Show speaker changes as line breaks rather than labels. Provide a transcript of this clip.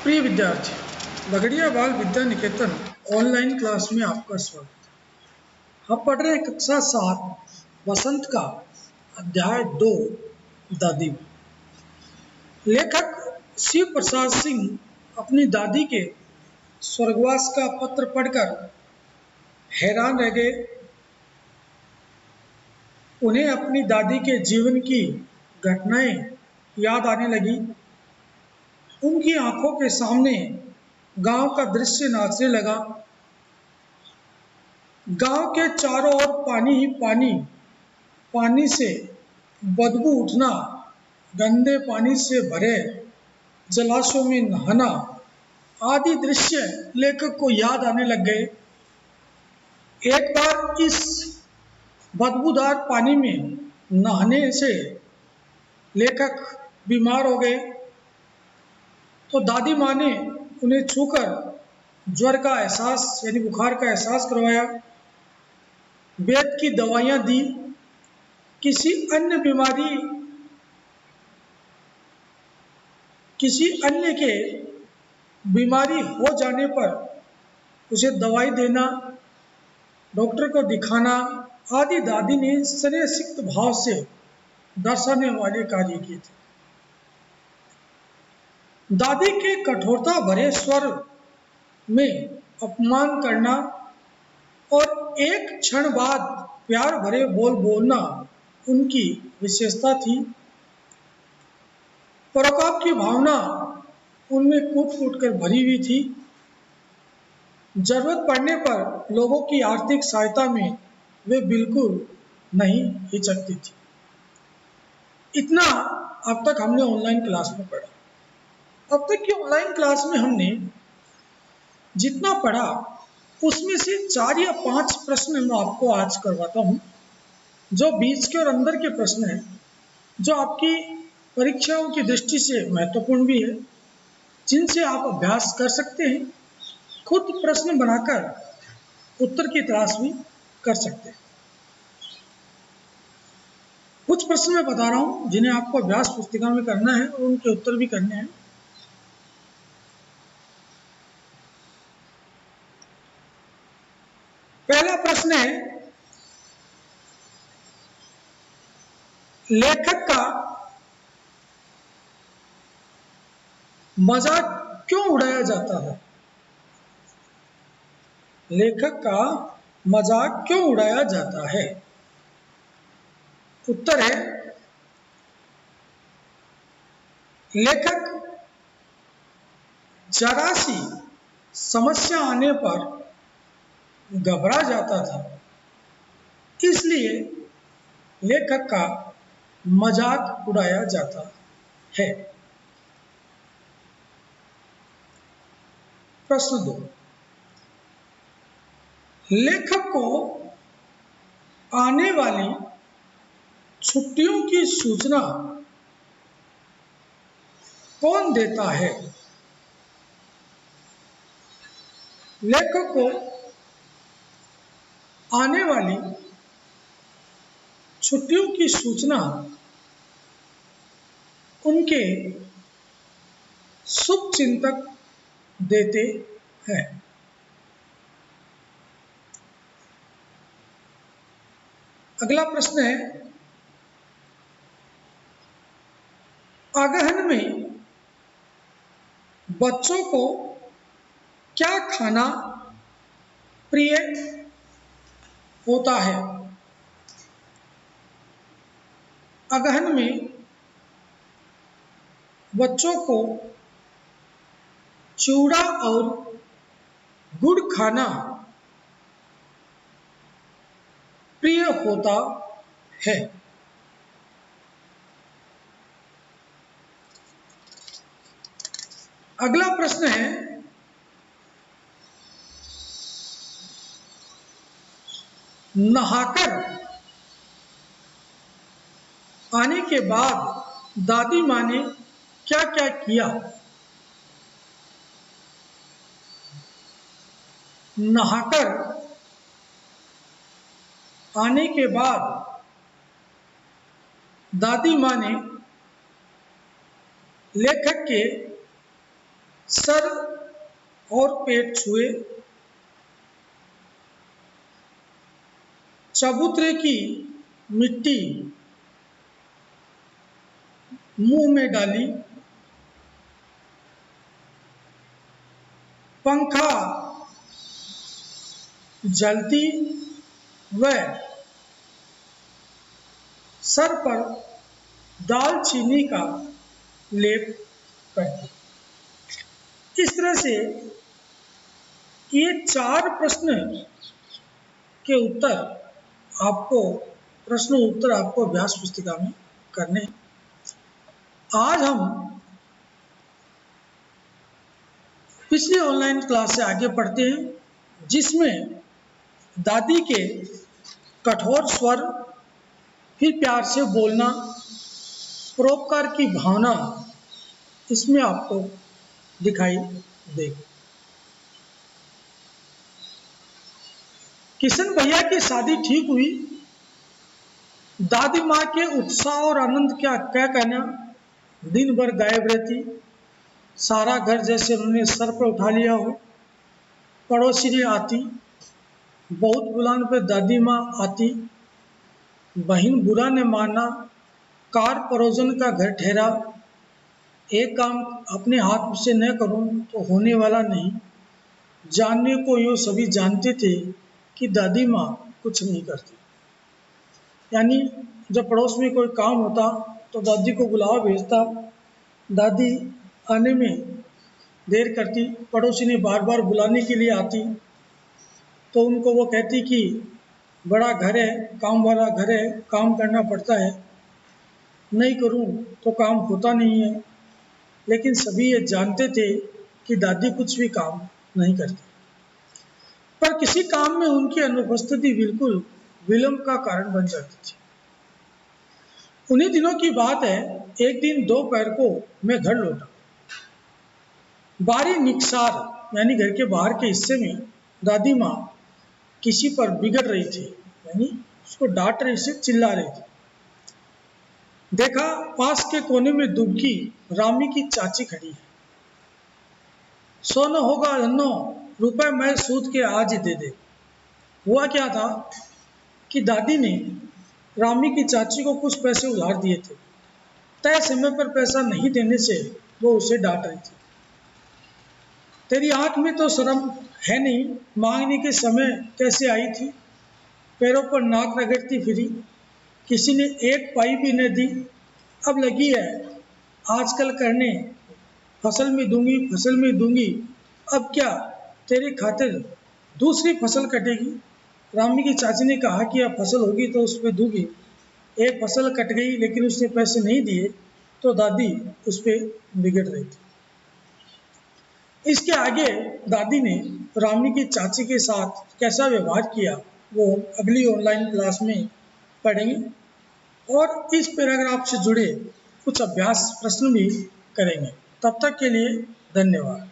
प्रिय विद्यार्थी, लगड़िया बाल विद्या निकेतन ऑनलाइन क्लास में आपका स्वागत है। हम पढ़ रहे हैं कक्षा 7 वसंत का अध्याय 2 दादी। लेखक शिव प्रसाद सिंह अपनी दादी के स्वर्गवास का पत्र पढ़कर हैरान रह गए। उन्हें अपनी दादी के जीवन की घटनाएं याद आने लगी। उनकी आंखों के सामने गांव का दृश्य नाचने लगा। गांव के चारों ओर पानी ही पानी, पानी से बदबू उठना, गंदे पानी से भरे जलाशयों में नहाना आदि दृश्य लेखक को याद आने लग गए। एक बार इस बदबूदार पानी में नहाने से लेखक बीमार हो गए तो दादी माँ ने उन्हें छूकर ज्वर का एहसास यानी बुखार का एहसास करवाया, वैद्य की दवाइयाँ दी। किसी अन्य के बीमारी हो जाने पर उसे दवाई देना, डॉक्टर को दिखाना आदि दादी ने स्नेहसिक्त भाव से दर्शाने वाले कार्य किए थे। दादी के कठोरता भरे स्वर में अपमान करना और एक क्षण बाद प्यार भरे बोल बोलना उनकी विशेषता थी। परोपकार की भावना उनमें कूट कूट कर भरी हुई थी। जरूरत पड़ने पर लोगों की आर्थिक सहायता में वे बिल्कुल नहीं हिचकती थी। इतना अब तक हमने ऑनलाइन क्लास में पढ़ा। अब तक की ऑनलाइन क्लास में हमने जितना पढ़ा उसमें से 4 या 5 प्रश्न मैं आपको आज करवाता हूँ, जो बीच के और अंदर के प्रश्न हैं, जो आपकी परीक्षाओं की दृष्टि से महत्वपूर्ण भी है, जिनसे आप अभ्यास कर सकते हैं, खुद प्रश्न बनाकर उत्तर की तलाश भी कर सकते हैं। कुछ प्रश्न मैं बता रहा हूँ जिन्हें आपको अभ्यास पुस्तिका में करना है और उनके उत्तर भी करने हैं। पहला प्रश्न है, लेखक का मजाक क्यों उड़ाया जाता है? लेखक का मजाक क्यों उड़ाया जाता है? उत्तर है, लेखक जरा सी समस्या आने पर घबरा जाता था, इसलिए लेखक का मजाक उड़ाया जाता है। प्रश्न 2, लेखक को आने वाली छुट्टियों की सूचना कौन देता है? लेखक को आने वाली छुट्टियों की सूचना उनके शुभचिंतक देते हैं। अगला प्रश्न है, अगहन में बच्चों को क्या खाना प्रिय होता है? अगहन में बच्चों को चूड़ा और गुड़ खाना प्रिय होता है। अगला प्रश्न है, नहाकर आने के बाद दादी माँ ने क्या क्या किया? नहाकर आने के बाद दादी माँ ने लेखक के सर और पेट छुए, चबूतरे की मिट्टी मुंह में डाली, पंखा जलती व सर पर दालचीनी का लेप करती। इस तरह से ये 4 प्रश्न के उत्तर आपको प्रश्न उत्तर आपको अभ्यास पुस्तिका में करने हैं। आज हम पिछली ऑनलाइन क्लास से आगे पढ़ते हैं, जिसमें दादी के कठोर स्वर, फिर प्यार से बोलना, परोपकार की भावना इसमें आपको दिखाई देगी। किशन भैया की शादी ठीक हुई। दादी माँ के उत्साह और आनंद क्या कहना, दिन भर गायब रहती, सारा घर जैसे उन्होंने सर पर उठा लिया हो। पड़ोसी ने आती, बहुत बुलाने पर दादी माँ आती, बहन बुरा ने माना, कार परोजन का घर ठहरा, एक काम अपने हाथ से न करूं तो होने वाला नहीं। जानने को यो सभी जानते थे कि दादी माँ कुछ नहीं करती। यानी जब पड़ोस में कोई काम होता तो दादी को बुलावा भेजता, दादी आने में देर करती, पड़ोसी ने बार बार बुलाने के लिए आती तो उनको वो कहती कि बड़ा घर है, काम वाला घर है, काम करना पड़ता है, नहीं करूं तो काम होता नहीं है। लेकिन सभी ये जानते थे कि दादी कुछ भी काम नहीं करती, पर किसी काम में उनकी अनुपस्थिति बिल्कुल विलंब का कारण बन जाती थी। उन्हीं दिनों की बात है, एक दिन दोपहर को मैं घर लौटा। बारी निकसार यानी घर के बाहर के हिस्से में दादी माँ किसी पर बिगड़ रही थी, यानी उसको डांट रही थी, चिल्ला रही थी। देखा पास के कोने में दुबकी रामी की चाची खड़ी है। सोना होगा धन्नो, रुपए मैं सूद के आज ही दे दे। हुआ क्या था कि दादी ने रामी की चाची को कुछ पैसे उधार दिए थे। तय समय पर पैसा नहीं देने से वो उसे डांट रही थी। तेरी आंख में तो शर्म है नहीं, मांगने के समय कैसे आई थी, पैरों पर नाक रगड़ती फिरी, किसी ने एक पाई भी न दी, अब लगी है आजकल करने, फसल में दूंगी फसल में दूंगी, अब क्या तेरी खातिर दूसरी फसल कटेगी। रामी की चाची ने कहा कि अब फसल होगी तो उस पर दूंगी। एक फसल कट गई लेकिन उसने पैसे नहीं दिए तो दादी उस पर बिगड़ रही थी। इसके आगे दादी ने रामी की चाची के साथ कैसा व्यवहार किया वो अगली ऑनलाइन क्लास में पढ़ेंगे, और इस पैराग्राफ से जुड़े कुछ अभ्यास प्रश्न भी करेंगे। तब तक के लिए धन्यवाद।